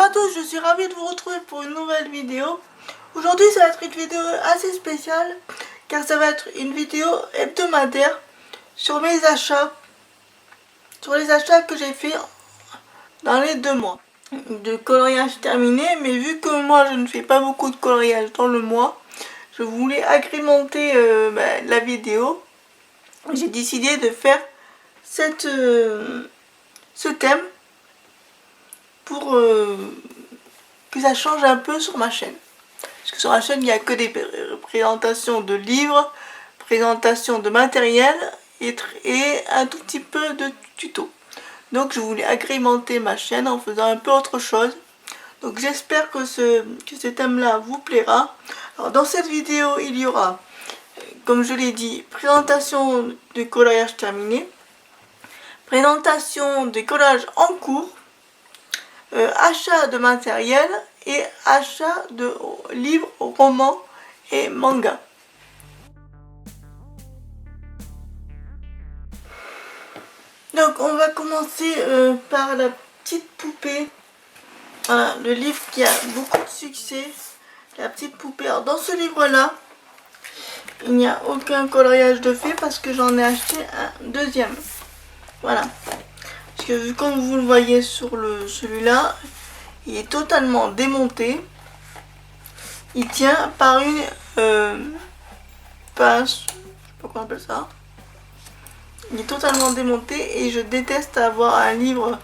Bonjour à tous, je suis ravie de vous retrouver pour une nouvelle vidéo. Aujourd'hui ça va être une vidéo assez spéciale car ça va être une vidéo hebdomadaire sur mes achats, sur les achats que j'ai fait dans les 2 mois de coloriage terminé. Mais vu que moi je ne fais pas beaucoup de coloriage dans le mois, je voulais agrémenter la vidéo. J'ai décidé de faire ce thème pour que ça change un peu sur ma chaîne. Parce que sur ma chaîne, il n'y a que des présentations de livres, présentations de matériel et un tout petit peu de tutos. Donc je voulais agrémenter ma chaîne en faisant un peu autre chose. Donc j'espère que ce thème-là vous plaira. Alors dans cette vidéo, il y aura, comme je l'ai dit, présentation de coloriage terminé, présentation des collages en cours, achat de matériel et achat de livres, romans et mangas. Donc on va commencer par la petite poupée. Voilà, le livre qui a beaucoup de succès, la petite poupée. Alors dans ce livre là, il n'y a aucun coloriage de fait parce que j'en ai acheté un deuxième. Voilà. Parce que comme vous le voyez sur celui-là, il est totalement démonté. Il tient par une pince, je sais pas comment on appelle ça. Il est totalement démonté et je déteste avoir un livre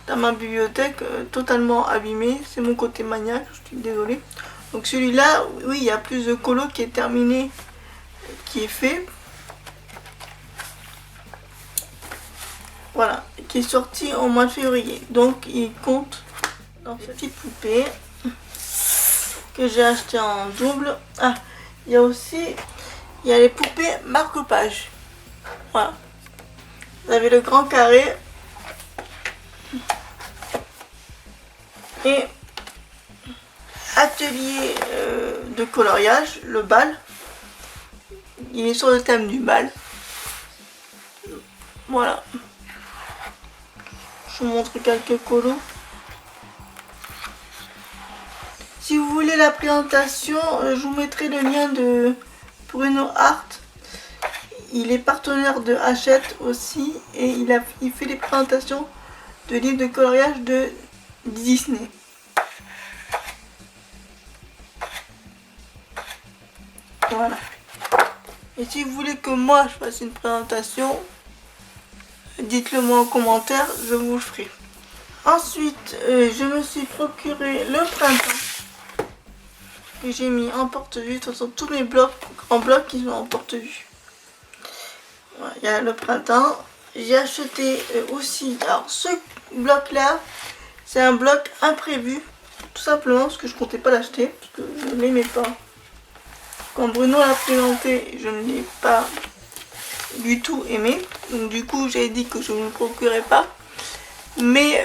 dans ma bibliothèque totalement abîmé. C'est mon côté maniaque, je suis désolée. Donc celui-là, oui, il y a plus de colo qui est terminé, qui est fait. Voilà, qui est sorti au mois de février. Donc il compte dans cette petite poupée que j'ai acheté en double. Ah, il y a aussi les poupées marque-page. Voilà. Vous avez le grand carré et atelier de coloriage, le bal. Il est sur le thème du bal. Voilà. Je vous montre quelques colos. Si vous voulez la présentation, je vous mettrai le lien de Bruno Art. Il est partenaire de Hachette aussi et il fait les présentations de livres de coloriage de Disney. Voilà. Et si vous voulez que moi je fasse une présentation, dites-le moi en commentaire, je vous le ferai. Ensuite, je me suis procuré le printemps que j'ai mis en porte-vue. De toute façon, tous mes blocs, grands blocs, qui sont en porte-vue. Voilà, il y a le printemps. J'ai acheté aussi, alors ce bloc là, c'est un bloc imprévu, tout simplement parce que je comptais pas l'acheter, parce que je ne l'aimais pas. Quand Bruno l'a présenté, je ne l'ai pas du tout aimé, donc du coup j'ai dit que je ne le procurais pas. Mais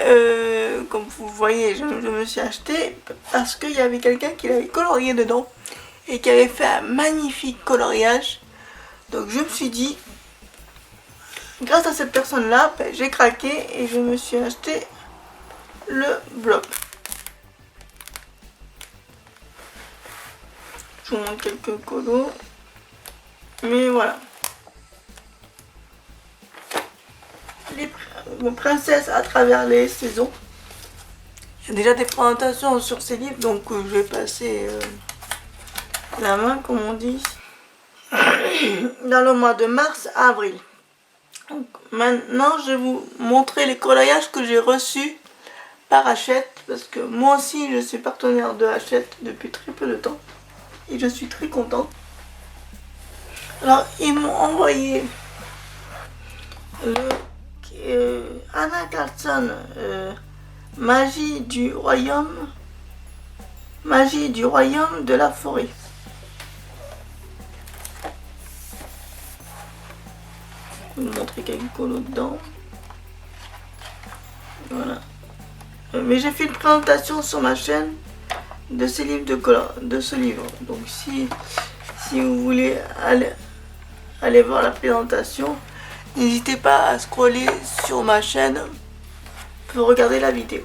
comme vous voyez, je me suis acheté parce qu'il y avait quelqu'un qui l'avait colorié dedans et qui avait fait un magnifique coloriage. Donc je me suis dit, grâce à cette personne là, j'ai craqué et je me suis acheté le bloc. Je vous montre quelques colos, mais voilà. Les princesses à travers les saisons. Il y a déjà des présentations sur ces livres, donc je vais passer la main, comme on dit, dans le mois de mars à avril. Donc, maintenant, je vais vous montrer les coloriages que j'ai reçus par Hachette, parce que moi aussi, je suis partenaire de Hachette depuis très peu de temps, et je suis très contente. Alors, ils m'ont envoyé Anna Carlson, magie du royaume de la forêt. Je vais vous montrer quelques colos dedans. Voilà. Mais j'ai fait une présentation sur ma chaîne de ces livres de ce livre. Donc si vous voulez aller voir la présentation, n'hésitez pas à scroller sur ma chaîne pour regarder la vidéo.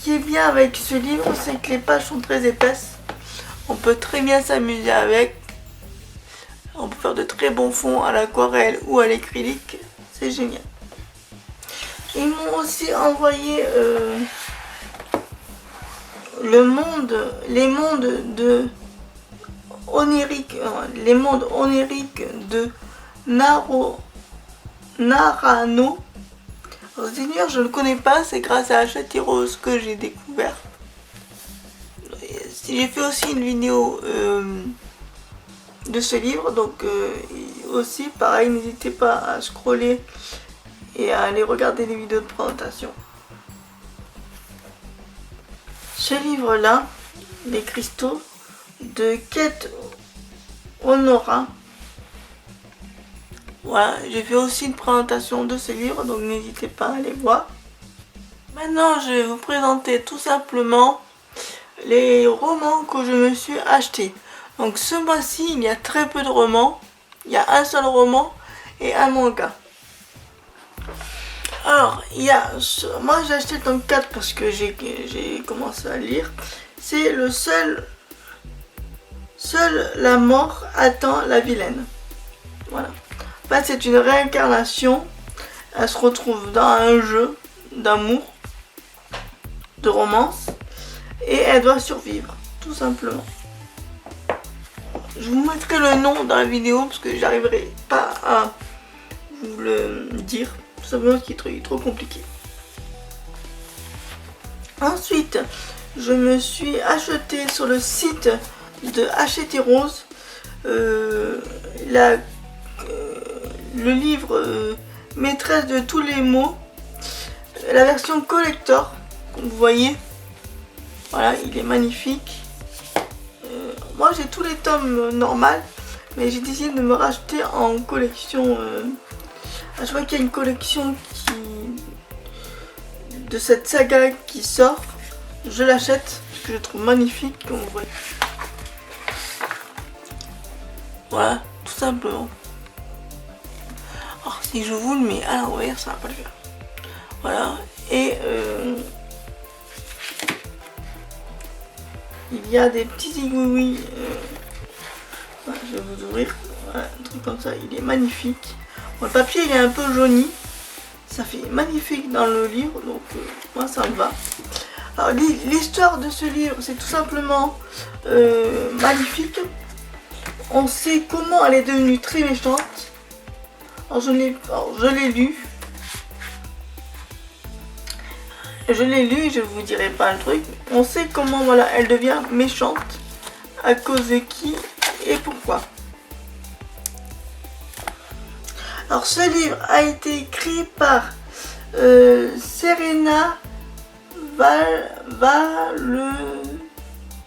qui est bien avec ce livre, c'est que les pages sont très épaisses. On peut très bien s'amuser avec. On peut faire de très bons fonds à l'aquarelle ou à l'acrylique. C'est génial. Ils m'ont aussi envoyé les mondes oniriques de Narano. Alors, ce livre, je ne le connais pas, c'est grâce à Hachette Rose que j'ai découvert. J'ai fait aussi une vidéo de ce livre, donc aussi pareil, n'hésitez pas à scroller et à aller regarder les vidéos de présentation. Ce livre là, les cristaux de Kate Honora. Voilà, j'ai fait aussi une présentation de ce livre, donc n'hésitez pas à aller voir. Maintenant, je vais vous présenter tout simplement les romans que je me suis achetés. Donc ce mois-ci, il y a très peu de romans. Il y a un seul roman et un manga. Alors, il y a... Moi, j'ai acheté le tome 4 parce que j'ai commencé à lire. C'est le seul... Seule la mort attend la vilaine. Voilà. En fait, c'est une réincarnation. Elle se retrouve dans un jeu d'amour, de romance. Et elle doit survivre, tout simplement. Je vous mettrai le nom dans la vidéo parce que j'arriverai pas à vous le dire. Tout simplement qu'il est trop compliqué. Ensuite, je me suis acheté sur le site de Hachette Rose le livre Maîtresse de tous les mots, la version collector, comme vous voyez. Voilà, il est magnifique. Moi j'ai tous les tomes normaux, mais j'ai décidé de me racheter en collection. Je vois qu'il y a une collection de cette saga qui sort. Je l'achète parce que je trouve magnifique, comme vous voyez. Voilà, tout simplement. Alors si je vous le mets à l'envers, ça va pas le faire. Voilà, et il y a des petits aiguilles. Voilà, je vais vous ouvrir. Voilà, un truc comme ça, il est magnifique. Bon, le papier il est un peu jauni. Ça fait magnifique dans le livre, donc moi ça me va. Alors l'histoire de ce livre, c'est tout simplement magnifique. On sait comment elle est devenue très méchante. Alors je l'ai lu. Je l'ai lu, je vous dirai pas le truc. On sait comment voilà, elle devient méchante. À cause de qui et pourquoi. Alors ce livre a été écrit par Serena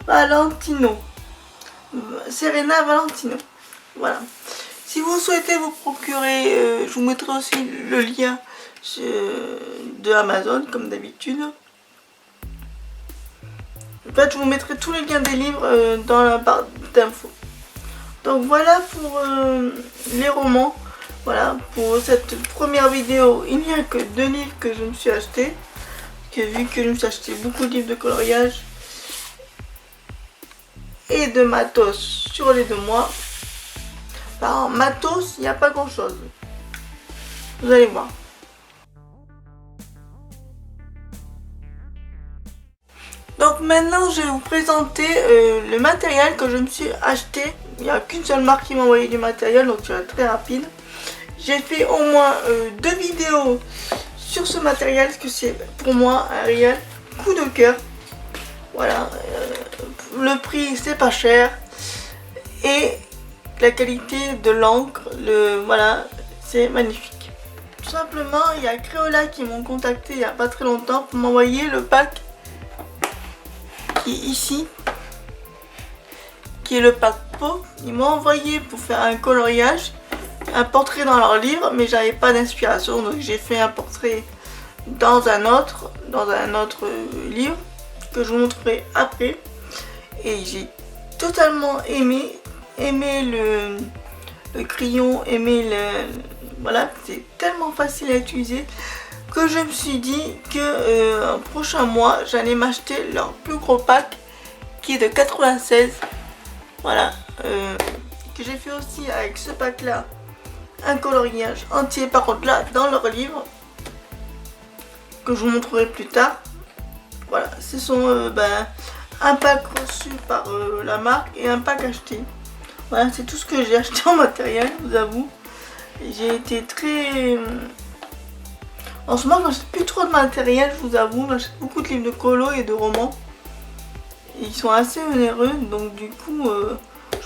Valentino. Serena Valentino. Voilà. Si vous souhaitez vous procurer, je vous mettrai aussi le lien de Amazon comme d'habitude. En fait, je vous mettrai tous les liens des livres dans la barre d'infos. Donc voilà pour les romans. Voilà, pour cette première vidéo, il n'y a que 2 livres que je me suis acheté. Vu que je me suis acheté beaucoup de livres de coloriage et de matos sur les 2 mois. Enfin, en matos, il n'y a pas grand chose. Vous allez voir. Donc maintenant, je vais vous présenter le matériel que je me suis acheté. Il n'y a qu'une seule marque qui m'a envoyé du matériel, donc c'est très rapide. J'ai fait au moins 2 vidéos sur ce matériel, parce que c'est pour moi un réel coup de cœur. Voilà, le prix c'est pas cher et la qualité de l'encre, voilà, c'est magnifique. Tout simplement, il y a Crayola qui m'ont contacté il n'y a pas très longtemps pour m'envoyer le pack qui est ici, qui est le pack pot. Ils m'ont envoyé pour faire un coloriage, un portrait dans leur livre, mais j'avais pas d'inspiration, donc j'ai fait un portrait dans un autre livre que je vous montrerai après. Et j'ai totalement aimé le crayon, voilà, c'est tellement facile à utiliser. que je me suis dit que prochain mois j'allais m'acheter leur plus gros pack qui est de 96. Voilà, que j'ai fait aussi avec ce pack là un coloriage entier, par contre là dans leur livre que je vous montrerai plus tard. Voilà, ce sont un pack reçu par la marque et un pack acheté. Voilà, c'est tout ce que j'ai acheté en matériel, je vous avoue. J'ai été très... En ce moment, je n'achète plus trop de matériel, je vous avoue. J'achète beaucoup de livres de colo et de romans. Ils sont assez onéreux, donc du coup,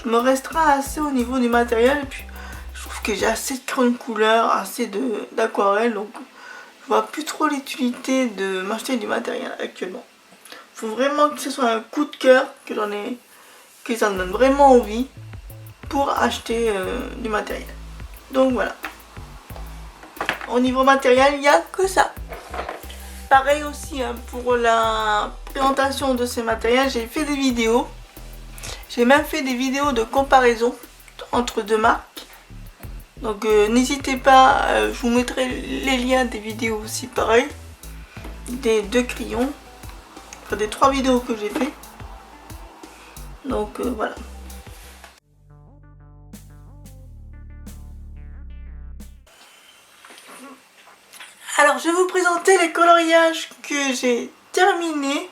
je me restreins assez au niveau du matériel. Et puis, je trouve que j'ai assez de crayons de couleur, assez d'aquarelle, donc je vois plus trop l'utilité de m'acheter du matériel actuellement. Il faut vraiment que ce soit un coup de cœur, que ça me donne vraiment envie pour acheter du matériel. Donc voilà. Au niveau matériel, il n'y a que ça. Pareil aussi pour la présentation de ces matériels, j'ai fait des vidéos. J'ai même fait des vidéos de comparaison entre deux marques. Donc n'hésitez pas, je vous mettrai les liens des vidéos aussi pareil. Des deux crayons. Enfin des 3 vidéos que j'ai fait. Donc voilà. Alors je vais vous présenter les coloriages que j'ai terminés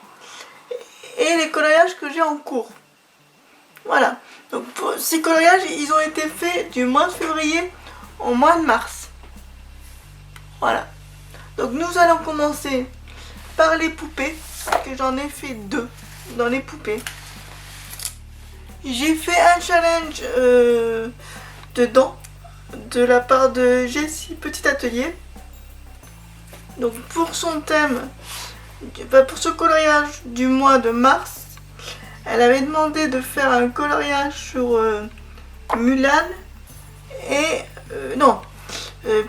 et les coloriages que j'ai en cours. Voilà. Donc pour ces coloriages, ils ont été faits du mois de février au mois de mars. Voilà. Donc nous allons commencer par les poupées, que j'en ai fait 2 dans les poupées. J'ai fait un challenge dedans de la part de Jessie Petit Atelier. Donc pour son thème, pour ce coloriage du mois de mars, elle avait demandé de faire un coloriage sur Mulan et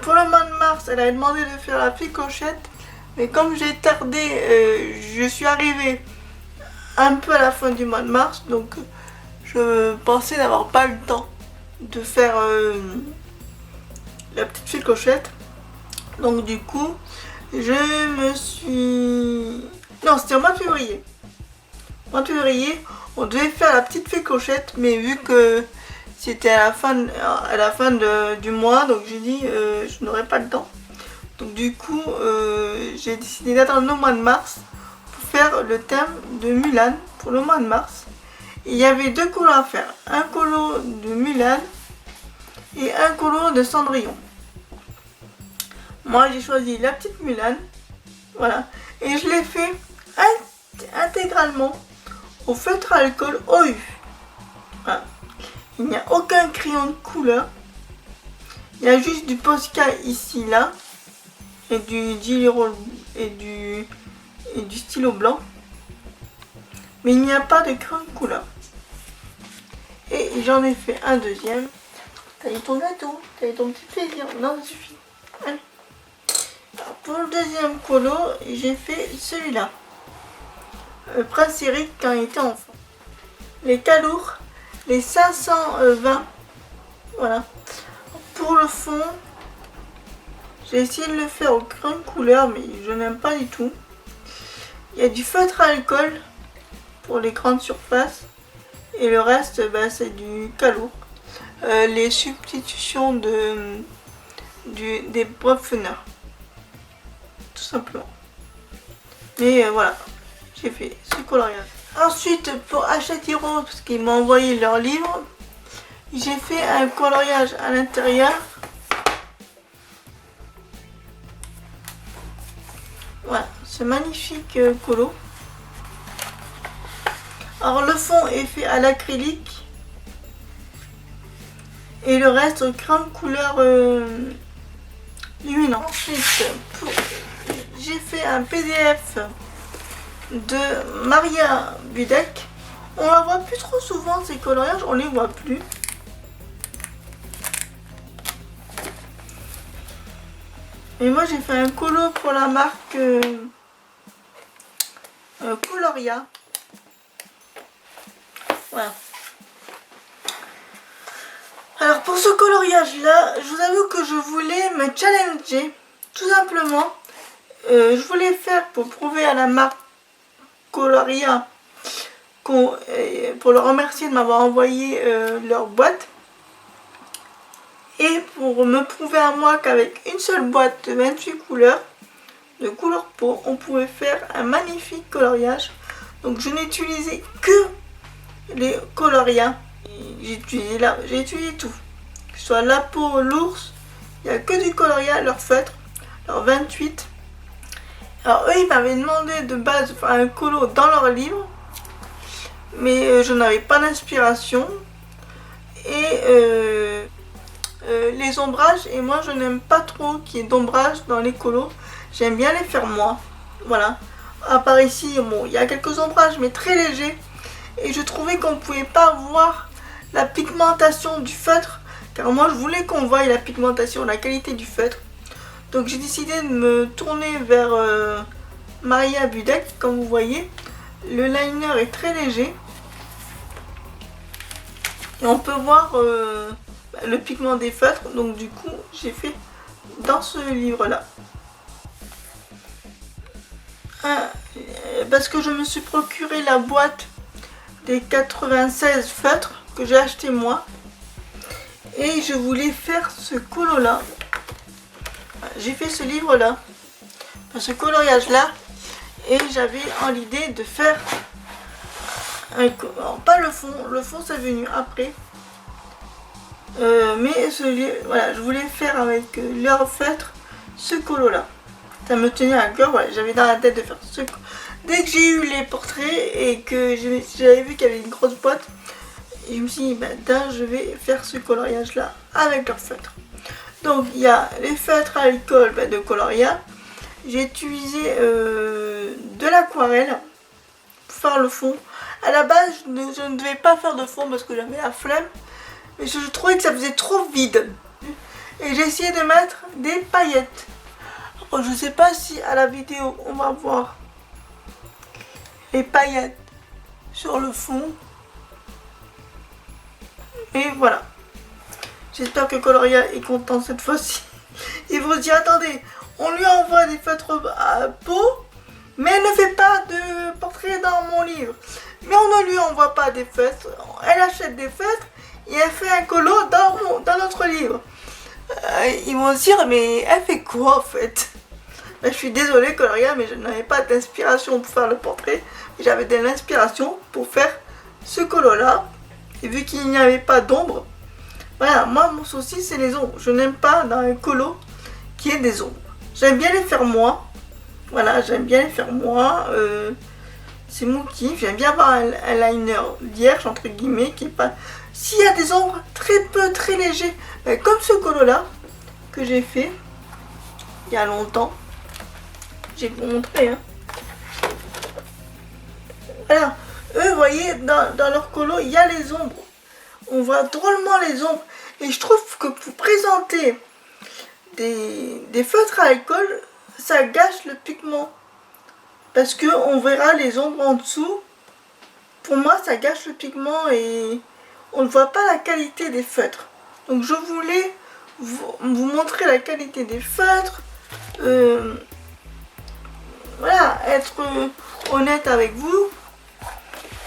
pour le mois de mars, elle avait demandé de faire la Flicochette, mais comme j'ai tardé, je suis arrivée un peu à la fin du mois de mars, donc je pensais n'avoir pas le temps de faire la petite Flicochette. Donc du coup, je me suis... Non, c'était au mois de février. Au mois de février, on devait faire la petite Flicochette, mais vu que c'était à la fin du mois, donc j'ai dit je n'aurais pas le temps. Donc du coup, j'ai décidé d'attendre le mois de mars pour faire le thème de Mulan pour le mois de mars. Et il y avait 2 colos à faire, un colo de Mulan et un colo de Cendrillon. Moi j'ai choisi la petite Mulan, voilà, et je l'ai fait intégralement au feutre à alcool OU. Voilà. Il n'y a aucun crayon de couleur, il y a juste du Posca ici, là, et du Giliro et du stylo blanc, mais il n'y a pas de crayon de couleur. Et j'en ai fait un deuxième. T'as eu ton gâteau, t'as eu ton petit plaisir, non ça suffit. Allez. Alors, pour le deuxième colo, j'ai fait celui-là. Prince Eric quand il était enfant. Les calours, les 520. Voilà. Pour le fond, j'ai essayé de le faire au crayon de couleur, mais je n'aime pas du tout. Il y a du feutre à alcool pour les grandes surfaces. Et le reste, c'est du calour. Les substitutions des brefeneurs. Tout simplement. Mais voilà, j'ai fait ce coloriage. Ensuite, pour Hachette Heroes, parce qu'ils m'ont envoyé leur livre, j'ai fait un coloriage à l'intérieur. Voilà, ce magnifique colo. Alors le fond est fait à l'acrylique et le reste au crayon de couleur luminant. Ensuite, j'ai fait un PDF de Maria Budek. On la voit plus trop souvent ces coloriages, on les voit plus. Et moi j'ai fait un colo pour la marque Coloria. Voilà. Alors pour ce coloriage là, je vous avoue que je voulais me challenger tout simplement je voulais faire pour prouver à la marque Coloria, pour le remercier de m'avoir envoyé leur boîte. Et pour me prouver à moi qu'avec une seule boîte de 28 couleurs, de couleur peau, on pouvait faire un magnifique coloriage. Donc je n'ai utilisé que les Coloria. J'ai utilisé tout. Que ce soit la peau, l'ours, il n'y a que du Coloria, leur feutre, leur 28. Alors eux, ils m'avaient demandé de base de faire un colo dans leur livre. Mais je n'avais pas d'inspiration. Et les ombrages, et moi je n'aime pas trop qu'il y ait d'ombrage dans les colos. J'aime bien les faire moi. Voilà. À part ici, bon, il y a quelques ombrages, mais très légers. Et je trouvais qu'on ne pouvait pas voir la pigmentation du feutre. Car moi je voulais qu'on voie la pigmentation, la qualité du feutre. Donc j'ai décidé de me tourner vers Maria Budek. Comme vous voyez, le liner est très léger. Et on peut voir le pigment des feutres. Donc du coup, j'ai fait dans ce livre-là. Parce que je me suis procuré la boîte des 96 feutres que j'ai acheté moi. Et je voulais faire ce colo-là. J'ai fait ce livre-là. Ce coloriage-là. Et j'avais en l'idée de faire... non, pas le fond c'est venu après. Mais voilà, je voulais faire avec leur feutre ce colo là. Ça me tenait à cœur, voilà, j'avais dans la tête de faire ce. Dès que j'ai eu les portraits et que j'avais vu qu'il y avait une grosse boîte, je me suis dit, ben, je vais faire ce coloriage là avec leur feutre. Donc il y a les feutres à alcool de Coloria. J'ai utilisé de l'aquarelle pour faire le fond. À la base, je ne devais pas faire de fond parce que j'avais la flemme. Mais je trouvais que ça faisait trop vide. Et j'ai essayé de mettre des paillettes. Alors, je ne sais pas si à la vidéo, on va voir les paillettes sur le fond. Et voilà. J'espère que Coloria est content cette fois-ci. Ils vont se dire, attendez, on lui envoie des feutres à peau, mais elle ne fait pas de portrait dans mon livre. Mais on ne lui envoie pas des feutres. Elle achète des feutres et elle fait un colo dans notre livre. Ils vont se dire, mais elle fait quoi en fait? Je suis désolée Coloria, mais je n'avais pas d'inspiration pour faire le portrait. J'avais de l'inspiration pour faire ce colo là. Et vu qu'il n'y avait pas d'ombre, voilà, moi mon souci c'est les ombres. Je n'aime pas dans un colo qu'il y ait des ombres. J'aime bien les faire moi. Voilà, j'aime bien les faire moi. C'est mon kiff. J'aime bien avoir un liner vierge entre guillemets qui est pas. S'il y a des ombres très peu, très légers, comme ce colo là que j'ai fait il y a longtemps. J'ai vous montré. Hein. Voilà. Eux, vous voyez, dans leur colo, il y a les ombres. On voit drôlement les ombres. Et je trouve que pour présenter des feutres à alcool, ça gâche le pigment. Parce qu'on verra les ombres en dessous. Pour moi, ça gâche le pigment et on ne voit pas la qualité des feutres. Donc je voulais vous montrer la qualité des feutres. Voilà, être honnête avec vous.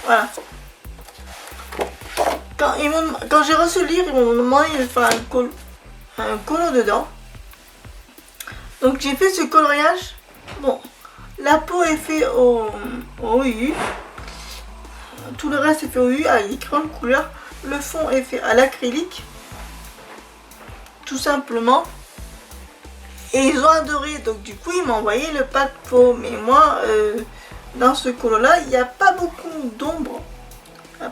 Voilà. Quand j'ai reçu le livre, ils m'ont demandé de faire un colo dedans. Donc j'ai fait ce coloriage. Bon, la peau est faite au OU. Tout le reste est fait au OU avec des crayons de couleur. Le fond est fait à l'acrylique. Tout simplement. Et ils ont adoré. Donc du coup, ils m'ont envoyé le pack peau. Mais moi, dans ce colo là, il n'y a pas beaucoup d'ombre. Il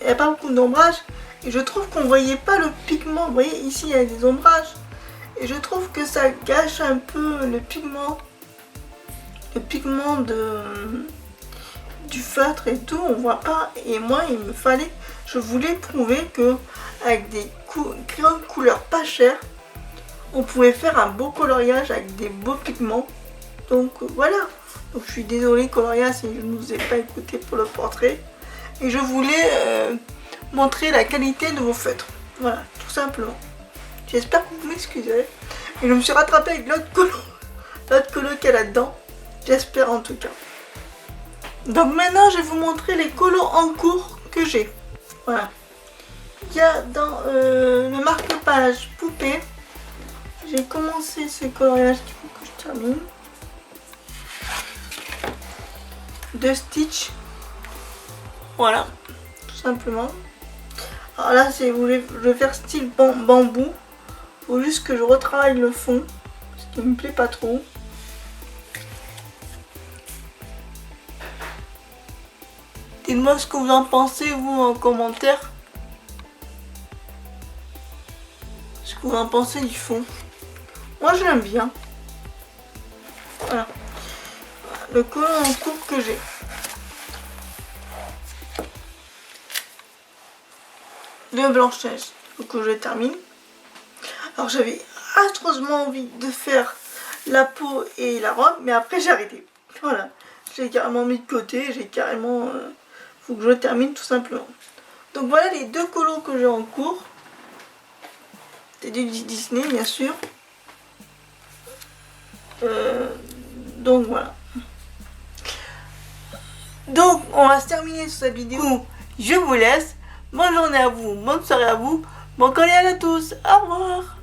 n'y a pas beaucoup d'ombrage. Et je trouve qu'on ne voyait pas le pigment. Vous voyez, ici, il y a des ombrages. Et je trouve que ça gâche un peu le pigment. Le pigment du feutre et tout. On ne voit pas. Et moi, je voulais prouver que avec des crayons de couleur pas chers, on pouvait faire un beau coloriage avec des beaux pigments. Donc voilà. Donc je suis désolée Coloria si je ne vous ai pas écouté pour le portrait. Et je voulais montrer la qualité de vos feutres. Voilà, tout simplement. J'espère que vous m'excusez. Et je me suis rattrapée avec l'autre colo. l'autre colo qu'il y a là-dedans. J'espère en tout cas. Donc maintenant, je vais vous montrer les colos en cours que j'ai. Voilà. Il y a dans le marque-page poupée. J'ai commencé ce coloriage qu'il faut que je termine. De Stitch. Voilà, tout simplement. Alors là, si vous voulez le faire style bambou, il faut juste que je retravaille le fond, parce qu'il me plaît pas trop. Dites-moi ce que vous en pensez, vous, en commentaire. Ce que vous en pensez du fond. Moi, je l'aime bien. Voilà. Le colon en cours que j'ai. De Blanche-Neige. Il faut que je termine. Alors, j'avais atrocement envie de faire la peau et la robe, mais après, j'ai arrêté. Voilà. J'ai carrément mis de côté. J'ai carrément... faut que je termine tout simplement. Donc, voilà les deux colos que j'ai en cours. C'est du Disney, bien sûr. Donc, voilà. Donc, on va se terminer sur cette vidéo. Je vous laisse. Bonne journée à vous, bonne soirée à vous, bon collier à tous. Au revoir.